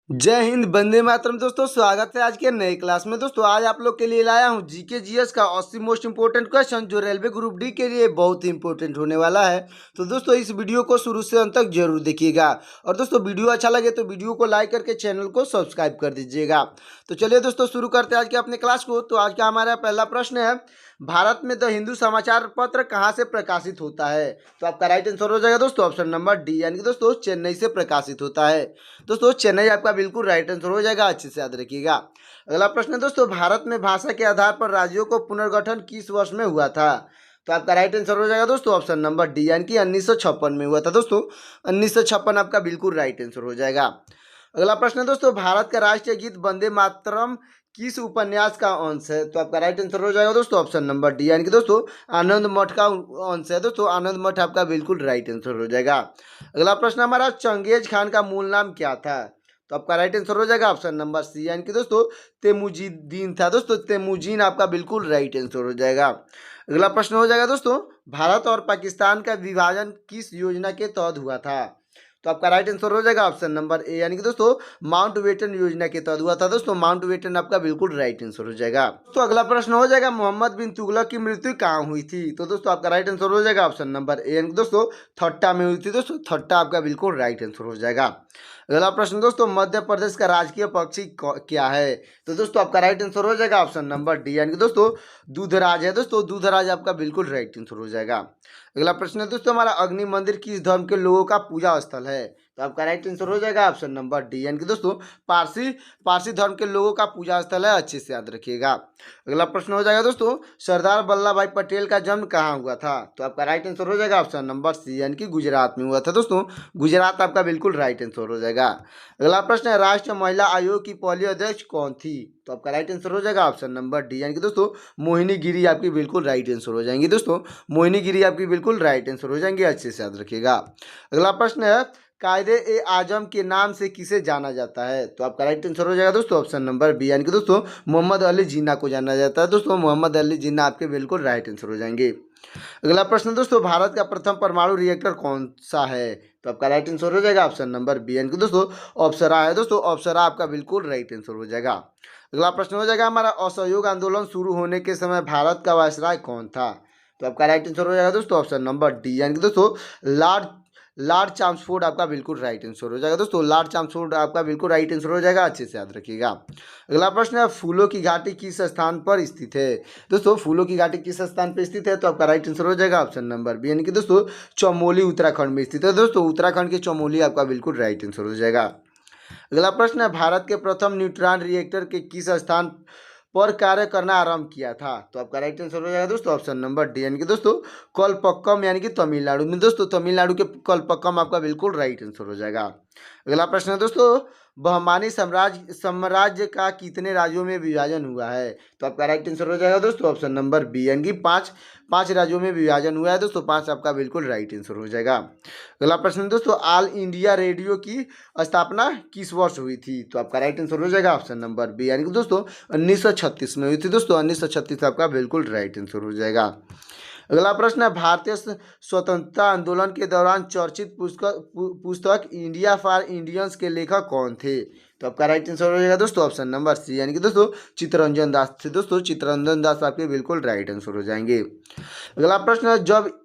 जय हिंद, वंदे मातरम। दोस्तों स्वागत है आज के नए क्लास में। दोस्तों आज आप लोग के लिए लाया हूं जीके जीएस का 80 मोस्ट इंपोर्टेंट क्वेश्चन जो रेलवे ग्रुप डी के लिए बहुत ही इंपॉर्टेंट होने वाला है। तो दोस्तों इस वीडियो को शुरू से अंत तक जरूर देखिएगा और दोस्तों वीडियो अच्छा लगे तो वीडियो को लाइक करके चैनल को सब्सक्राइब कर दीजिएगा। तो चलिए दोस्तों शुरू करते हैं आज के अपने क्लास को। तो आज का हमारा पहला प्रश्न है, भारत में द हिंदू समाचार पत्र कहाँ से प्रकाशित होता है? तो आपका राइट आंसर हो जाएगा दोस्तों ऑप्शन नंबर डी, यानी कि दोस्तों चेन्नई से प्रकाशित होता है। दोस्तों चेन्नई आपका बिल्कुल राइट आंसर हो जाएगा, अच्छे से याद रखिएगा। अगला प्रश्न है दोस्तों, भारत में भाषा के आधार पर राज्यों को पुनर्गठन किस वर्ष में हुआ था? तो आपका राइट आंसर हो जाएगा दोस्तों ऑप्शन नंबर डी, यानी कि 1956 में हुआ था। दोस्तों 1956 आपका बिल्कुल राइट आंसर हो जाएगा। अगला प्रश्न है दोस्तों, भारत का राष्ट्रीय गीत वंदे मातरम किस उपन्यास का अंश है? तो आपका राइट आंसर हो जाएगा दोस्तों ऑप्शन नंबर डी, यानी कि दोस्तों आनंद मठ का अंश है। दोस्तों आनंद मठ आपका बिल्कुल राइट आंसर हो जाएगा। अगला प्रश्न हमारा, चंगेज खान का मूल नाम क्या था? तो आपका राइट आंसर हो जाएगा ऑप्शन नंबर सी, यानी कि दोस्तों तेमुजीदीन था। दोस्तों तेमुजीन आपका बिल्कुल राइट आंसर हो जाएगा। अगला प्रश्न हो जाएगा दोस्तों, भारत और पाकिस्तान का विभाजन किस योजना के तहत हुआ था? तो आपका राइट आंसर हो जाएगा ऑप्शन नंबर ए, यानी कि दोस्तों माउंटबेटन योजना के तहत हुआ था। दोस्तों माउंटबेटन आपका बिल्कुल राइट आंसर हो जाएगा। तो अगला प्रश्न हो जाएगा, मोहम्मद बिन तुगलक की मृत्यु कहाँ हुई थी? तो दोस्तों आपका राइट आंसर हो जाएगा ऑप्शन नंबर ए, यानी कि दोस्तों थट्टा में हुई थी। दोस्तों थट्टा आपका बिल्कुल राइट आंसर हो जाएगा। अगला प्रश्न दोस्तों, मध्य प्रदेश का राजकीय पक्षी क्या है? तो दोस्तों आपका राइट आंसर हो जाएगा ऑप्शन नंबर डी, यानी कि दोस्तों दूधराज है। दोस्तों दूधराज आपका बिल्कुल राइट आंसर हो जाएगा। अगला प्रश्न है दोस्तों हमारा, अग्नि मंदिर किस धर्म के लोगों का पूजा स्थल है? तो आपका राइट आंसर हो जाएगा ऑप्शन नंबर डी, यानी कि दोस्तों पारसी पारसी धर्म के लोगों का पूजा स्थल है, अच्छे से याद रखिएगा। अगला प्रश्न हो जाएगा दोस्तों, सरदार वल्लभ भाई पटेल का जन्म कहाँ हुआ था? तो आपका राइट आंसर हो जाएगा ऑप्शन नंबर सी, यानी कि गुजरात में हुआ था। दोस्तों गुजरात आपका बिल्कुल राइट आंसर हो जाएगा। अगला प्रश्न है, राष्ट्रीय महिला आयोग की पहली अध्यक्ष कौन थी? तो आपका राइट आंसर हो जाएगा ऑप्शन नंबर डी, यानी कि दोस्तों मोहिनी गिरी आपकी बिल्कुल राइट आंसर हो जाएंगी। दोस्तों मोहिनी गिरी आपकी बिल्कुल राइट आंसर हो जाएंगे, अच्छे से याद रखिएगा। अगला प्रश्न है, कायदे ए आजम के नाम से किसे जाना जाता है? तो आपका राइट आंसर हो जाएगा दोस्तों ऑप्शन नंबर बी, यानी कि दोस्तों मोहम्मद अली जिन्ना को जाना जाता है। दोस्तों मोहम्मद अली जिन्ना आपके बिल्कुल राइट आंसर हो जाएंगे। अगला प्रश्न दोस्तों, भारत का प्रथम परमाणु रिएक्टर कौन सा है? तो आपका राइट आंसर हो जाएगा ऑप्शन नंबर बी, यानी कि दोस्तों अप्सरा है। दोस्तों अप्सरा आपका बिल्कुल राइट आंसर हो जाएगा। अगला प्रश्न हो जाएगा हमारा, असहयोग आंदोलन शुरू होने के समय भारत का वायसराय कौन था? तो आपका राइट आंसर हो जाएगा दोस्तों ऑप्शन नंबर डी, यानी कि दोस्तों लॉर्ड लॉर्ड चाम्सफोर्ड आपका बिल्कुल राइट आंसर हो जाएगा। दोस्तों लॉर्ड चाम्सफोर्ड आपका बिल्कुल राइट आंसर हो जाएगा, अच्छे से याद रखिएगा। अगला प्रश्न है, फूलों की घाटी किस स्थान पर स्थित है? दोस्तों फूलों की घाटी किस स्थान पर स्थित है? तो आपका राइट आंसर हो जाएगा ऑप्शन नंबर बी, यानी कि दोस्तों चमोली उत्तराखंड में स्थित है। दोस्तों उत्तराखंड के चमोली आपका बिल्कुल राइट आंसर हो जाएगा। अगला प्रश्न है, भारत के प्रथम न्यूट्रॉन रिएक्टर के किस स्थान पर कार्य करना आरंभ किया था? तो आपका राइट आंसर हो जाएगा दोस्तों ऑप्शन नंबर डी, यानी कि दोस्तों कलपक्कम, यानी कि तमिलनाडु में। दोस्तों तमिलनाडु के कलपक्कम आपका बिल्कुल राइट आंसर हो जाएगा। अगला प्रश्न है दोस्तों, बहमानी साम्राज्य साम्राज्य का कितने राज्यों में विभाजन हुआ है? तो आपका राइट आंसर हो जाएगा दोस्तों ऑप्शन नंबर बी, यानी कि पाँच पाँच राज्यों में विभाजन हुआ है। दोस्तों पाँच आपका बिल्कुल राइट आंसर हो जाएगा। अगला प्रश्न दोस्तों, ऑल इंडिया रेडियो की स्थापना किस वर्ष हुई थी? तो आपका राइट आंसर हो जाएगा ऑप्शन नंबर बी, यानी कि दोस्तों 1936 में हुई थी। दोस्तों 1936 आपका बिल्कुल राइट आंसर हो जाएगा। अगला प्रश्न है, भारतीय स्वतंत्रता आंदोलन के दौरान चर्चित पुस्तक इंडिया फॉर इंडियंस के लेखक कौन थे? तो आपका राइट आंसर हो जाएगा दोस्तों ऑप्शन नंबर सी, यानी कि दोस्तों चित्तरंजन दास थे। दोस्तों चित्तरंजन दास आपके बिल्कुल राइट आंसर हो जाएंगे। अगला प्रश्न है, जब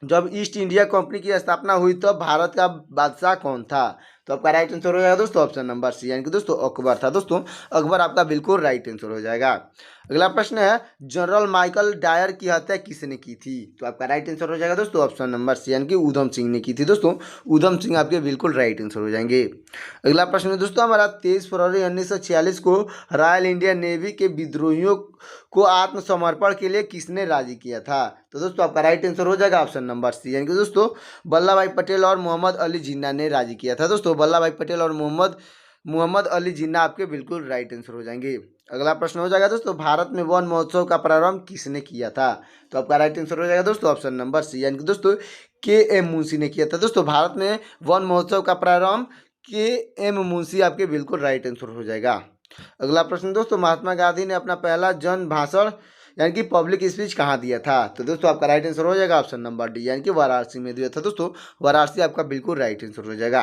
जब ईस्ट इंडिया कंपनी की स्थापना हुई तब भारत का बादशाह कौन था? तो आपका राइट आंसर हो जाएगा दोस्तों ऑप्शन नंबर सी, यानी कि दोस्तों अकबर था। दोस्तों अकबर आपका बिल्कुल राइट आंसर हो जाएगा। अगला प्रश्न है, जनरल माइकल डायर की हत्या किसने की थी? तो आपका राइट आंसर हो जाएगा दोस्तों ऑप्शन नंबर सी, यानी कि ऊधम सिंह ने की थी। दोस्तों ऊधम सिंह आपके बिल्कुल राइट आंसर हो जाएंगे। अगला प्रश्न है दोस्तों हमारा, 23 फरवरी 1946 को रॉयल इंडियन नेवी के विद्रोहियों को आत्मसमर्पण के लिए किसने राजी किया था? तो दोस्तों आपका राइट आंसर हो जाएगा ऑप्शन नंबर सी, यानी कि दोस्तों वल्लभ भाई पटेल और मोहम्मद अली जिन्ना ने राजी किया था। दोस्तों वल्लभ भाई पटेल और मोहम्मद मोहम्मद अली जिन्ना आपके बिल्कुल राइट आंसर हो जाएंगे। अगला प्रश्न हो जाएगा दोस्तों, भारत में वन महोत्सव का प्रारंभ किसने किया था? तो आपका राइट आंसर हो जाएगा दोस्तों ऑप्शन नंबर सी, यानी कि दोस्तों के एम मुंशी ने किया था। दोस्तों भारत में वन महोत्सव का प्रारंभ के एम मुंशी आपके बिल्कुल राइट आंसर हो जाएगा। अगला प्रश्न दोस्तों, महात्मा गांधी ने अपना पहला जन भाषण यानी कि पब्लिक स्पीच कहाँ दिया था? तो दोस्तों आपका राइट आंसर हो जाएगा ऑप्शन नंबर डी, यानी कि वाराणसी में दिया था दोस्तों। वाराणसी आपका बिल्कुल राइट आंसर हो जाएगा।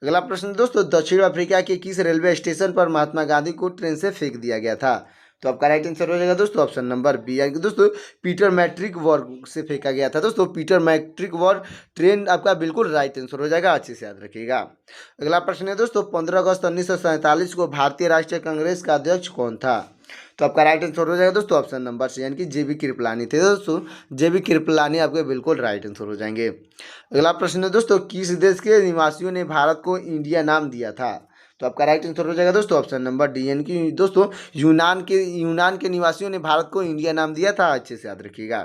अगला प्रश्न दोस्तों, दक्षिण अफ्रीका के किस रेलवे स्टेशन पर महात्मा गांधी को ट्रेन से फेंक दिया गया था? तो आपका राइट आंसर हो जाएगा दोस्तों ऑप्शन नंबर बी, यानी कि दोस्तों पीटर मैट्रिक वॉर से फेंका गया था दोस्तों। पीटर मैट्रिक वॉर ट्रेन आपका बिल्कुल राइट आंसर हो जाएगा, अच्छे से याद रखिएगा। अगला प्रश्न है दोस्तों, 15 अगस्त 1947 को भारतीय राष्ट्रीय कांग्रेस का अध्यक्ष कौन था? तो आपका राइट आंसर हो जाएगा दोस्तों ऑप्शन नंबर सी, यानी कि जेबी कृपलानी थे दोस्तों। जेबी कृपलानी आपके बिल्कुल राइट आंसर हो जाएंगे। अगला प्रश्न है दोस्तों, किस देश के निवासियों ने भारत को इंडिया नाम दिया था? तो आपका राइट आंसर हो जाएगा दोस्तों ऑप्शन नंबर डी, यानी कि दोस्तों यूनान के निवासियों ने भारत को इंडिया नाम दिया था, अच्छे से याद रखिएगा।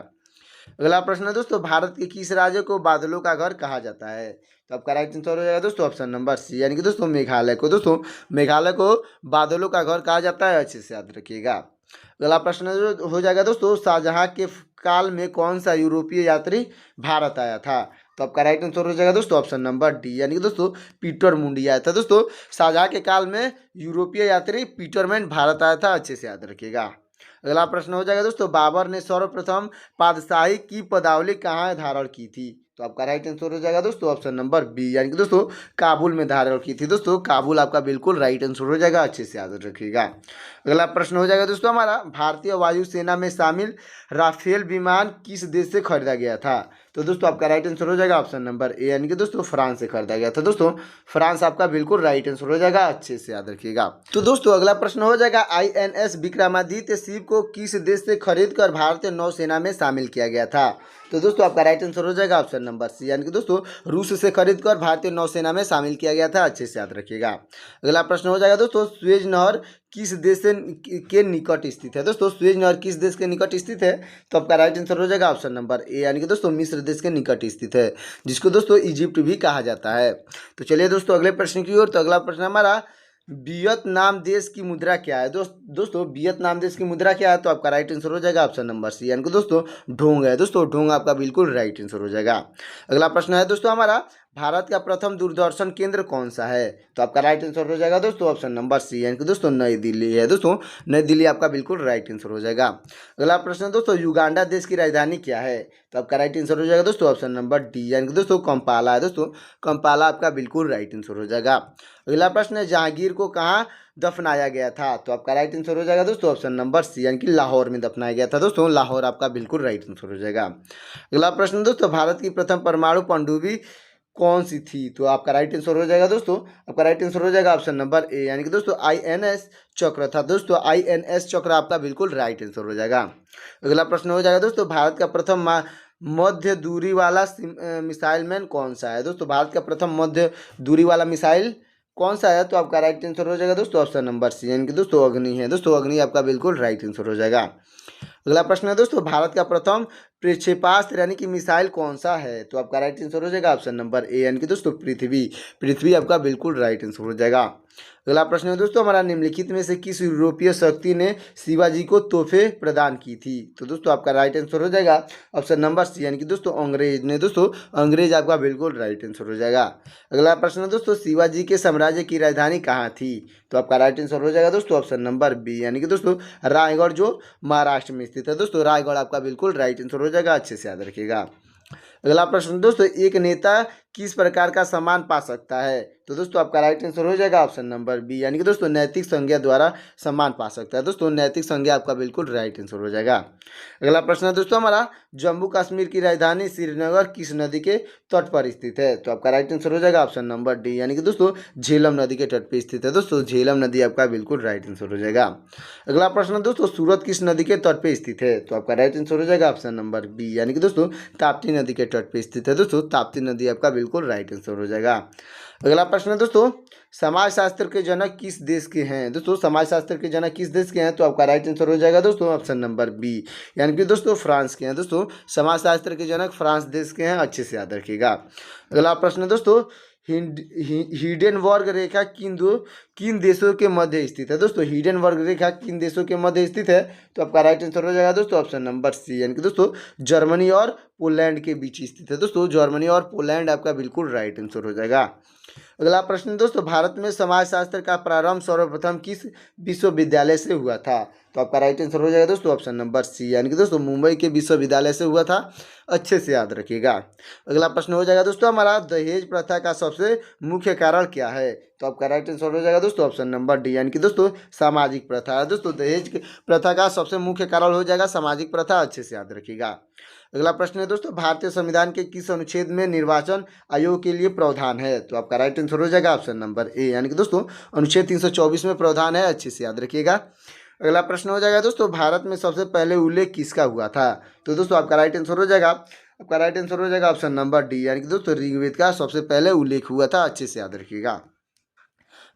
अगला प्रश्न है दोस्तों, भारत के किस राज्य को बादलों का घर कहा जाता है? तो आपका राइट आंसर हो जाएगा दोस्तों ऑप्शन नंबर सी, यानी कि दोस्तों मेघालय को। दोस्तों मेघालय को बादलों का घर कहा जाता है, अच्छे से याद रखिएगा। अगला प्रश्न हो जाएगा दोस्तों, शाहजहां के काल में कौन सा यूरोपीय यात्री भारत आया था? तो आपका राइट आंसर हो जाएगा दोस्तों ऑप्शन नंबर डी, यानी कि दोस्तों पीटर मुंडी आया था दोस्तों। शाहजहां के काल में यूरोपीय यात्री पीटरमैन भारत आया था, अच्छे से याद रखिएगा। अगला प्रश्न हो जाएगा दोस्तों, बाबर ने सर्वप्रथम पातशाही की पदावली कहाँ धारण की थी? तो आपका राइट आंसर हो जाएगा दोस्तों ऑप्शन नंबर बी, यानी कि दोस्तों काबुल में धारण की थी दोस्तों। काबुल आपका बिल्कुल राइट आंसर हो जाएगा, अच्छे से याद रखिएगा। अगला प्रश्न हो जाएगा दोस्तों हमारा, भारतीय वायुसेना में शामिल राफेल विमान किस देश से खरीदा गया था? तो दोस्तों आपका राइट आंसर हो जाएगा ऑप्शन नंबर ए, यानी कि दोस्तों फ्रांस से खरीदा गया था दोस्तों। फ्रांस आपका बिल्कुल राइट आंसर हो जाएगा, अच्छे से याद रखिएगा। तो दोस्तों अगला प्रश्न हो जाएगा, INS विक्रमादित्य शिव को किस देश से खरीद कर भारतीय नौसेना में शामिल किया गया था? तो दोस्तों आपका राइट आंसर हो जाएगा ऑप्शन नंबर सी, यानी कि दोस्तों रूस से खरीद कर भारतीय नौसेना में शामिल किया गया था, अच्छे से याद रखिएगा। अगला प्रश्न हो जाएगा दोस्तों, स्वेज नहर किस देश से के निकट स्थित है? दोस्तों स्वेज नहर किस देश के निकट स्थित है? तो आपका राइट आंसर हो जाएगा ऑप्शन नंबर ए, यानी कि दोस्तों मिस्र देश के निकट स्थित है, जिसको दोस्तों इजिप्ट भी कहा जाता है। तो चलिए दोस्तों अगले प्रश्न की ओर। तो अगला प्रश्न हमारा, वियतनाम देश की मुद्रा क्या है? दोस्तों वियतनाम देश की मुद्रा क्या है? तो आपका राइट आंसर हो जाएगा ऑप्शन नंबर सी, यानी कि दोस्तों ढोंग है दोस्तों। ढोंग आपका बिल्कुल राइट आंसर हो जाएगा। अगला प्रश्न है दोस्तों हमारा, भारत का प्रथम दूरदर्शन केंद्र कौन सा है? तो आपका राइट आंसर हो जाएगा दोस्तों ऑप्शन नंबर सी, यानी कि दोस्तों नई दिल्ली है दोस्तों। नई दिल्ली आपका बिल्कुल राइट आंसर हो जाएगा। अगला प्रश्न दोस्तों, युगांडा देश की राजधानी क्या है? तो आपका राइट आंसर हो जाएगा दोस्तों ऑप्शन नंबर डी, यानी कि दोस्तों कंपाला है दोस्तों। कंपाला आपका बिल्कुल राइट आंसर हो जाएगा। अगला प्रश्न है, जहांगीर को कहाँ दफनाया गया था? तो आपका राइट आंसर हो जाएगा दोस्तों ऑप्शन नंबर सी, यानी कि लाहौर में दफनाया गया था दोस्तों। लाहौर आपका बिल्कुल राइट आंसर हो जाएगा। अगला प्रश्न दोस्तों, भारत की प्रथम परमाणु पनडुब्बी कौन सी थी? तो आपका राइट आंसर हो जाएगा दोस्तों, आपका राइट आंसर हो जाएगा ऑप्शन नंबर ए, यानी कि दोस्तों INS चक्र था दोस्तों। INS चक्र आपका बिल्कुल राइट आंसर हो जाएगा। अगला प्रश्न हो जाएगा दोस्तों, भारत का प्रथम मध्य दूरी वाला मिसाइल मैन कौन सा है? दोस्तों भारत का प्रथम मध्य दूरी वाला मिसाइल कौन सा है? तो आपका राइट आंसर हो जाएगा दोस्तों ऑप्शन नंबर सी, यानी कि दोस्तों अग्नि है दोस्तों। अग्नि आपका बिल्कुल राइट आंसर हो जाएगा। अगला प्रश्न है दोस्तों, भारत का प्रथम प्रक्षेपास्त्र यानी कि मिसाइल कौन सा है? तो आपका राइट आंसर हो जाएगा ऑप्शन नंबर ए, यानी कि दोस्तों पृथ्वी। पृथ्वी आपका बिल्कुल राइट आंसर हो जाएगा। अगला प्रश्न है दोस्तों हमारा, निम्नलिखित में से किस यूरोपीय शक्ति ने शिवाजी को तोहफे प्रदान की थी? तो दोस्तों आपका राइट आंसर हो जाएगा ऑप्शन नंबर सी, यानी कि दोस्तों अंग्रेज ने दोस्तों। अंग्रेज आपका बिल्कुल राइट आंसर हो जाएगा। अगला प्रश्न है दोस्तों, शिवाजी के साम्राज्य की राजधानी कहाँ थी? तो आपका राइट आंसर हो जाएगा दोस्तों ऑप्शन नंबर बी, यानी कि दोस्तों रायगढ़, जो महाराष्ट्र में स्थित है दोस्तों। रायगढ़ आपका बिल्कुल राइट आंसर हो जाएगा, अच्छे से याद रखिएगा। अगला प्रश्न दोस्तों, एक नेता किस प्रकार का सम्मान पा सकता है? तो दोस्तों आपका राइट आंसर हो जाएगा ऑप्शन नंबर बी, यानी कि दोस्तों नैतिक संज्ञा द्वारा सम्मान पा सकता है दोस्तों। नैतिक संज्ञा आपका बिल्कुल राइट आंसर हो जाएगा। अगला प्रश्न है दोस्तों हमारा, जम्मू कश्मीर की राजधानी श्रीनगर किस नदी के तट पर स्थित है? तो आपका राइट आंसर हो जाएगा ऑप्शन नंबर डी, यानी कि दोस्तों झेलम नदी के तट पर स्थित है दोस्तों। झेलम नदी आपका बिल्कुल राइट आंसर हो जाएगा। अगला प्रश्न दोस्तों, सूरत किस नदी के तट पर स्थित है? तो आपका राइट आंसर हो जाएगा ऑप्शन नंबर बी, यानी कि दोस्तों ताप्ती नदी के तट पर स्थित है दोस्तों। ताप्ती नदी आपका बिल्कुल राइट आंसर हो जाएगा। अगला प्रश्न दोस्तों, समाजशास्त्र के जनक किस देश के हैं? दोस्तों समाजशास्त्र के जनक किस देश के हैं? तो आपका राइट आंसर हो जाएगा दोस्तों ऑप्शन नंबर बी, यानी कि दोस्तों फ्रांस के हैं दोस्तों। समाजशास्त्र के जनक फ्रांस देश के हैं, अच्छे से याद रखिएगा। अगला प्रश्न दोस्तों, हिडेनबर्ग रेखा किन देशों के मध्य स्थित है? दोस्तों हिडेनबर्ग रेखा किन देशों के मध्य स्थित है? तो आपका राइट आंसर हो जाएगा दोस्तों ऑप्शन नंबर सी, यानी कि दोस्तों जर्मनी और पोलैंड के बीच स्थित है दोस्तों। जर्मनी और पोलैंड आपका बिल्कुल राइट आंसर हो जाएगा। अगला प्रश्न दोस्तों, भारत में समाजशास्त्र का प्रारंभ सर्वप्रथम किस विश्वविद्यालय से हुआ था? तो आपका राइट आंसर हो जाएगा दोस्तों ऑप्शन नंबर सी, यानी कि दोस्तों मुंबई के विश्वविद्यालय से हुआ था। अच्छे से याद रखिएगा। अगला प्रश्न हो जाएगा दोस्तों हमारा, दहेज प्रथा का सबसे मुख्य कारण क्या है? तो आपका राइट आंसर हो जाएगा दोस्तों ऑप्शन नंबर डी, यानी कि दोस्तों सामाजिक प्रथा है। दोस्तों दहेज प्रथा का सबसे मुख्य कारण हो जाएगा सामाजिक प्रथा। अच्छे से याद रखिएगा। अगला प्रश्न है दोस्तों, भारतीय संविधान के किस अनुच्छेद में निर्वाचन आयोग के लिए प्रावधान है? तो आपका राइट आंसर हो जाएगा ऑप्शन नंबर ए, यानी कि दोस्तों अनुच्छेद 324 में प्रावधान है। अच्छे से याद रखिएगा। अगला प्रश्न हो जाएगा दोस्तों, भारत में सबसे पहले उल्लेख किसका हुआ था? तो दोस्तों आपका राइट आंसर हो जाएगा ऑप्शन नंबर डी, यानी कि दोस्तों ऋग्वेद का सबसे पहले उल्लेख हुआ था। अच्छे से याद रखिएगा।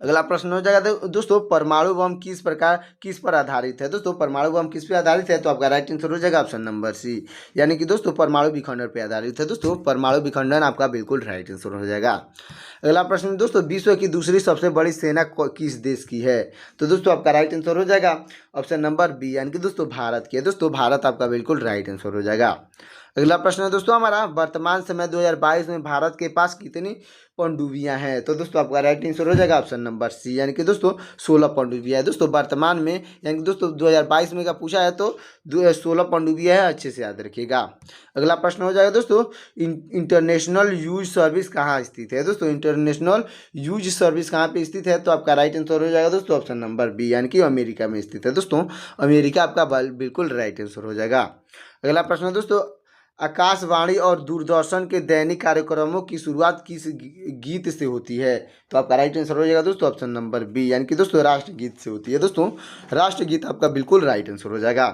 अगला प्रश्न हो जाएगा दोस्तों, परमाणु बम किस पर आधारित है? दोस्तों परमाणु बम किस पर आधारित है? तो आपका राइट आंसर हो जाएगा ऑप्शन नंबर सी, यानी कि दोस्तों परमाणु विखंडन पर आधारित है। दोस्तों परमाणु विखंडन आपका बिल्कुल राइट आंसर हो जाएगा। अगला प्रश्न दोस्तों, विश्व की दूसरी सबसे बड़ी सेना किस देश की है? तो दोस्तों आपका राइट आंसर हो जाएगा ऑप्शन नंबर बी, यानी कि दोस्तों भारत की है। दोस्तों भारत आपका बिल्कुल राइट आंसर हो जाएगा। अगला प्रश्न है दोस्तों हमारा, वर्तमान समय 2022 में भारत के पास कितनी पनडुब्बियां हैं? तो दोस्तों आपका राइट आंसर हो जाएगा ऑप्शन नंबर सी, यानी कि दोस्तों 16 पनडुब्बियां है। दोस्तों वर्तमान में, यानी कि दोस्तों 2022 में का पूछा है तो 16 पनडुब्बियां है। अच्छे से याद रखिएगा। अगला प्रश्न हो जाएगा दोस्तों, इंटरनेशनल यूज सर्विस कहाँ स्थित है? दोस्तों इंटरनेशनल यूज सर्विस कहाँ पे स्थित है? तो आपका राइट आंसर हो जाएगा दोस्तों ऑप्शन नंबर बी, यानी कि अमेरिका में स्थित है। दोस्तों अमेरिका आपका बिल्कुल राइट आंसर हो जाएगा। अगला प्रश्न है दोस्तों, आकाशवाणी और दूरदर्शन के दैनिक कार्यक्रमों की शुरुआत किस गीत से होती है? तो आपका राइट आंसर हो जाएगा दोस्तों ऑप्शन नंबर बी, यानी कि दोस्तों राष्ट्रगीत से होती है। दोस्तों राष्ट्रगीत आपका बिल्कुल राइट आंसर हो जाएगा।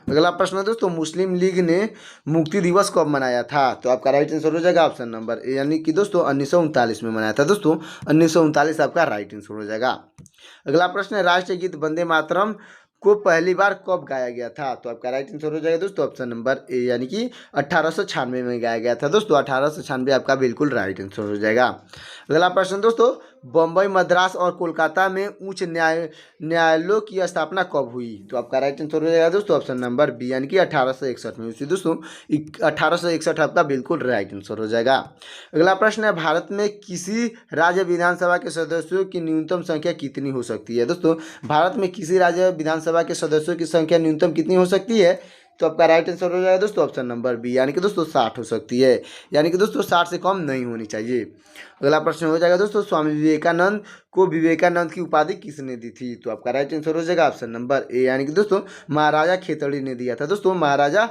अगला प्रश्न है दोस्तों, मुस्लिम लीग ने मुक्ति दिवस कब मनाया था? तो आपका राइट आंसर हो जाएगा ऑप्शन नंबर ए, यानी कि दोस्तों 1939 में मनाया था। दोस्तों 1939 आपका राइट आंसर हो जाएगा। अगला प्रश्न है, राष्ट्रीय गीत वंदे मातरम को पहली बार कब गाया गया था? तो आपका राइट आंसर हो जाएगा दोस्तों ऑप्शन नंबर ए, यानी कि 1896 में गाया गया था। दोस्तों 1896 आपका बिल्कुल राइट आंसर हो जाएगा। अगला प्रश्न दोस्तों, बम्बई, मद्रास और कोलकाता में उच्च न्यायालयों की स्थापना कब हुई? तो आपका राइट आंसर हो जाएगा दोस्तों ऑप्शन नंबर बी, यानी कि 1861 में हुई। दोस्तों 1861 आपका बिल्कुल राइट आंसर हो जाएगा। अगला प्रश्न है, भारत में किसी राज्य विधानसभा के सदस्यों की न्यूनतम संख्या कितनी हो सकती है? दोस्तों भारत में किसी राज्य विधानसभा के सदस्यों की संख्या न्यूनतम कितनी हो सकती है? तो आपका राइट आंसर हो जाएगा दोस्तों ऑप्शन नंबर बी, यानी कि दोस्तों 60 हो सकती है, यानी कि दोस्तों 60 से कम नहीं होनी चाहिए। अगला प्रश्न हो जाएगा दोस्तों, स्वामी विवेकानंद को विवेकानंद की उपाधि किसने दी थी? तो आपका राइट आंसर हो जाएगा ऑप्शन नंबर ए, यानी कि दोस्तों महाराजा खेतड़ी ने दिया था। दोस्तों महाराजा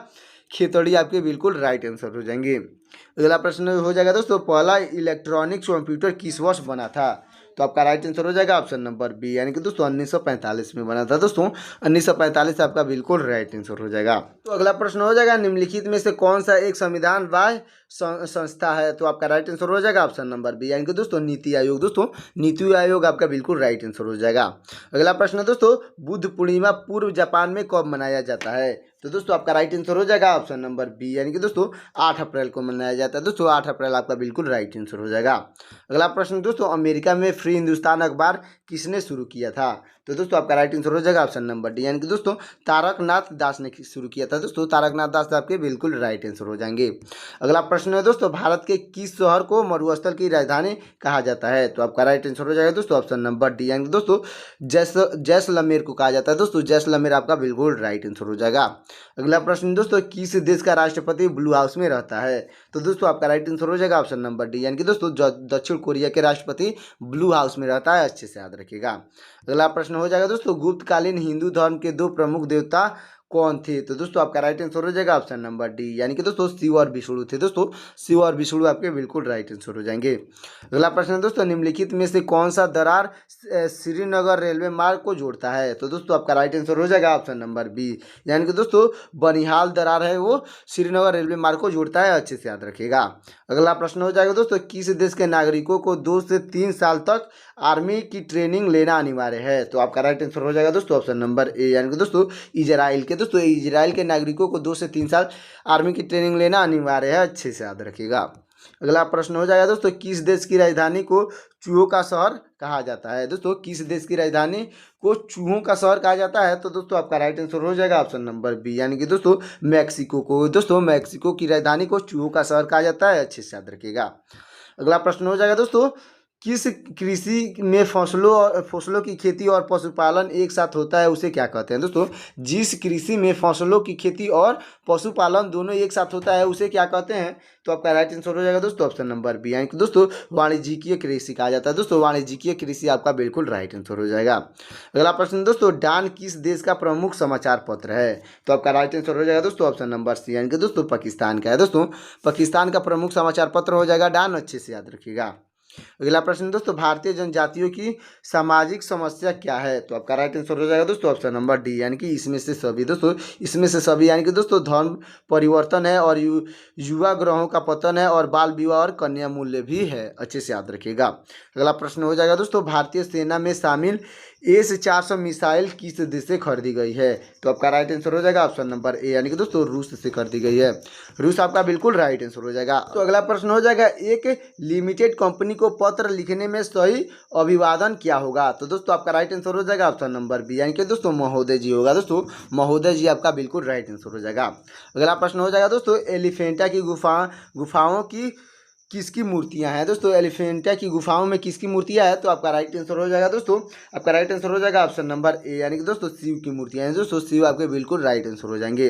खेतड़ी आपके बिल्कुल राइट आंसर हो जाएंगे। अगला प्रश्न हो जाएगा दोस्तों, पहला इलेक्ट्रॉनिक्स कंप्यूटर किस वर्ष बना था? तो आपका राइट आंसर हो जाएगा ऑप्शन नंबर बी, यानी कि दोस्तों 1945 में बना था। दोस्तों 1945 आपका बिल्कुल राइट आंसर हो जाएगा। तो अगला प्रश्न हो जाएगा, निम्नलिखित में से कौन सा एक संविधान बाह्य संस्था है? तो आपका राइट आंसर हो जाएगा ऑप्शन नंबर बी, यानी कि दोस्तों नीति आयोग। दोस्तों नीति आयोग आपका बिल्कुल राइट आंसर हो जाएगा। अगला प्रश्न दोस्तों, बुद्ध पूर्णिमा पूर्व जापान में कब मनाया जाता है? तो दोस्तों आपका राइट आंसर हो जाएगा ऑप्शन नंबर बी, यानी कि दोस्तों 8 अप्रैल को मनाया जाता है। दोस्तों 8 अप्रैल आपका बिल्कुल राइट आंसर हो जाएगा। अगला प्रश्न दोस्तों, अमेरिका में फ्री हिंदुस्तान अखबार किसने शुरू किया था? तो दोस्तों आपका राइट आंसर हो जाएगा ऑप्शन नंबर डी, यानी कि दोस्तों तारकनाथ दास ने शुरू किया था। दोस्तों तारकनाथ दास आपके बिल्कुल राइट आंसर हो जाएंगे। अगला प्रश्न है दोस्तों, भारत के किस शहर को मरुस्थल की राजधानी कहा जाता है? तो आपका राइट आंसर हो जाएगा दोस्तों ऑप्शन नंबर डी, यानी कि दोस्तों जैसलमेर को कहा जाता है। दोस्तों जैसलमेर आपका बिल्कुल राइट आंसर हो जाएगा। अगला प्रश्न दोस्तों, किस देश का राष्ट्रपति ब्लू हाउस में रहता है? तो दोस्तों आपका राइट आंसर हो जाएगा ऑप्शन नंबर डी, यानी कि दोस्तों दक्षिण कोरिया के राष्ट्रपति ब्लू हाउस में रहता है। अच्छे से याद रखिएगा। अगला प्रश्न हो जाएगा दोस्तों, गुप्तकालीन हिंदू धर्म के 2 प्रमुख देवता कौन थे? तो दोस्तों आपका राइट आंसर हो जाएगा ऑप्शन नंबर डी, यानी कि दोस्तों शिव और विष्णु थे। दोस्तों शिव और विष्णु आपके बिल्कुल राइट आंसर हो जाएंगे। अगला प्रश्न दोस्तों, निम्नलिखित में से कौन सा दरार श्रीनगर रेलवे मार्ग को जोड़ता है? तो दोस्तों आपका राइट आंसर हो जाएगा ऑप्शन नंबर बी, यानी कि दोस्तों बनिहाल दरार है वो श्रीनगर रेलवे मार्ग को जोड़ता है। अच्छे से याद रखिएगा। अगला प्रश्न हो जाएगा दोस्तों, किस देश के नागरिकों को 2 से 3 साल तक आर्मी की ट्रेनिंग लेना अनिवार्य है? तो आपका राइट आंसर हो जाएगा दोस्तों ऑप्शन नंबर ए, यानी कि दोस्तों इजराइल के। दोस्तों इजराइल के नागरिकों को 2 से 3 साल आर्मी की ट्रेनिंग लेना अनिवार्य है। अच्छे से याद रखिएगा। अगला प्रश्न हो जाएगा दोस्तों, किस देश की राजधानी को चूहों का शहर कहा जाता है? दोस्तों किस देश की राजधानी को चूहों का शहर कहा जाता है? तो दोस्तों आपका राइट आंसर हो जाएगा ऑप्शन नंबर बी, यानी कि दोस्तों मैक्सिको को। दोस्तों मैक्सिको की राजधानी को चूहों का शहर कहा जाता है। अच्छे से याद रखिएगा। अगला प्रश्न हो जाएगा दोस्तों, किस कृषि में फसलों की खेती और पशुपालन एक साथ होता है उसे क्या कहते हैं? दोस्तों, जिस कृषि में फसलों की खेती और पशुपालन दोनों एक साथ होता है उसे क्या कहते हैं? तो आपका राइट आंसर हो जाएगा दोस्तों ऑप्शन नंबर बी, यानी कि दोस्तों वाणिज्यिक कृषि कहा जाता है। दोस्तों, वाणिज्यिक कृषि आपका बिल्कुल राइट आंसर हो जाएगा। अगला प्रश्न दोस्तों, डॉन किस देश का प्रमुख समाचार पत्र है? तो आपका राइट आंसर हो जाएगा दोस्तों ऑप्शन नंबर सी, यानी कि दोस्तों पाकिस्तान का है। दोस्तों, पाकिस्तान का प्रमुख समाचार पत्र हो जाएगा डॉन, अच्छे से याद रखिएगा। अगला प्रश्न दोस्तों, भारतीय जनजातियों की सामाजिक समस्या क्या है? तो आपका राइट आंसर हो जाएगा दोस्तों ऑप्शन नंबर डी, यानी कि इसमें से सभी। दोस्तों, इसमें से सभी यानी कि दोस्तों धर्म परिवर्तन है और युवा ग्रहों का पतन है और बाल विवाह और कन्या मूल्य भी है, अच्छे से याद रखिएगा। अगला प्रश्न हो जाएगा दोस्तों, भारतीय सेना में शामिल S-400 मिसाइल किस देश से खरीदी गई है? तो आपका राइट आंसर हो जाएगा ऑप्शन नंबर ए, यानी कि दोस्तों रूस से खरीदी गई है। रूस आपका बिल्कुल राइट आंसर हो जाएगा। तो अगला प्रश्न हो जाएगा, एक लिमिटेड कंपनी को पत्र लिखने में सही अभिवादन क्या होगा? तो दोस्तों आपका राइट आंसर हो जाएगा ऑप्शन नंबर बी, यानी कि दोस्तों महोदय जी होगा। दोस्तों, महोदय जी आपका बिल्कुल राइट आंसर हो जाएगा। अगला प्रश्न हो जाएगा दोस्तों, एलिफेंटा की गुफाओं की किसकी मूर्तियां हैं? दोस्तों, एलिफेंटा की गुफाओं में किसकी मूर्तियां हैं? तो आपका राइट आंसर हो जाएगा दोस्तों, आपका राइट आंसर हो जाएगा ऑप्शन नंबर ए, यानी कि दोस्तों शिव की मूर्तियां हैं। दोस्तों, शिव आपके बिल्कुल राइट आंसर हो जाएंगे।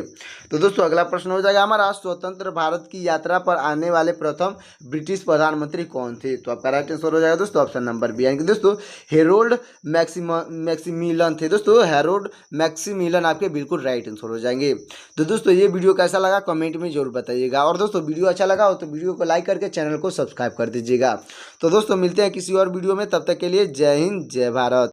तो दोस्तों अगला प्रश्न हो जाएगा हमारा, स्वतंत्र भारत की यात्रा पर आने वाले प्रथम ब्रिटिश प्रधानमंत्री कौन थे? तो आपका राइट आंसर हो जाएगा दोस्तों ऑप्शन नंबर बी, यानी कि दोस्तों हेरोल्ड मैक्सिमिलन थे। दोस्तों, हेरोल्ड मैक्सिमिलन आपके बिल्कुल राइट आंसर हो जाएंगे। तो दोस्तों ये वीडियो कैसा लगा कमेंट में जरूर बताइएगा, और दोस्तों वीडियो अच्छा लगा हो तो वीडियो को लाइक करके चैनल को सब्सक्राइब कर दीजिएगा। तो दोस्तों मिलते हैं किसी और वीडियो में, तब तक के लिए जय हिंद जय भारत।